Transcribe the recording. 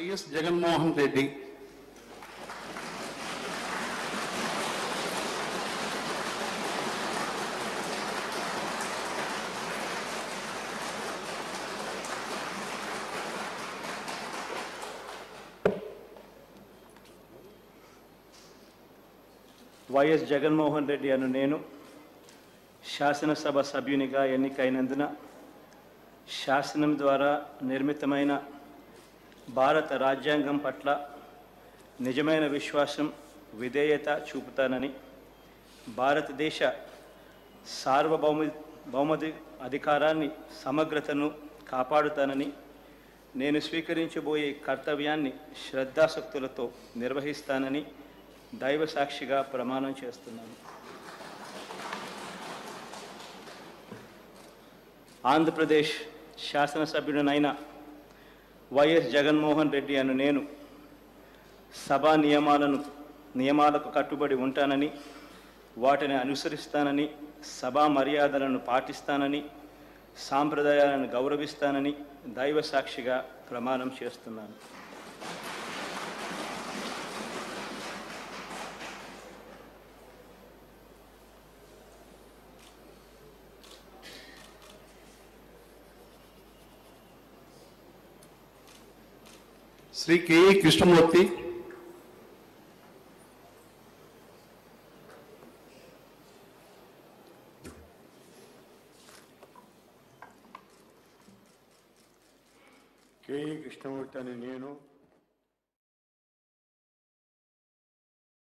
YS Jaganmohan Reddy YS Jaganmohan Reddy అను నేను శాసనసభ సభ్యునిగా ఎన్నికైనందున శాసనం ద్వారా నిర్మితమైన భారత రాజ్యాంగం పట్ల నిజమైన విశ్వాసం విధేయత చూపుతానని భారతదేశ సార్వభౌమ అధికారాన్ని సమగ్రతను కాపాడుతానని నేను స్వీకరించబోయే కర్తవ్యాన్ని శ్రద్ధాశక్తులతో నిర్వహిస్తానని దైవ సాక్షిగా ప్రమాణం చేస్తున్నాను. ఆంధ్రప్రదేశ్ శాసనసభ్యుడినైన వైఎస్ జగన్మోహన్ రెడ్డి అను నేను సభా నియమాలకు కట్టుబడి ఉంటానని, వాటిని అనుసరిస్తానని, సభా మర్యాదలను పాటిస్తానని, సాంప్రదాయాలను గౌరవిస్తానని దైవ సాక్షిగా ప్రమాణం చేస్తున్నాను. శ్రీ కెఈ కృష్ణమూర్తి, కెఈ కృష్ణమూర్తి అని నేను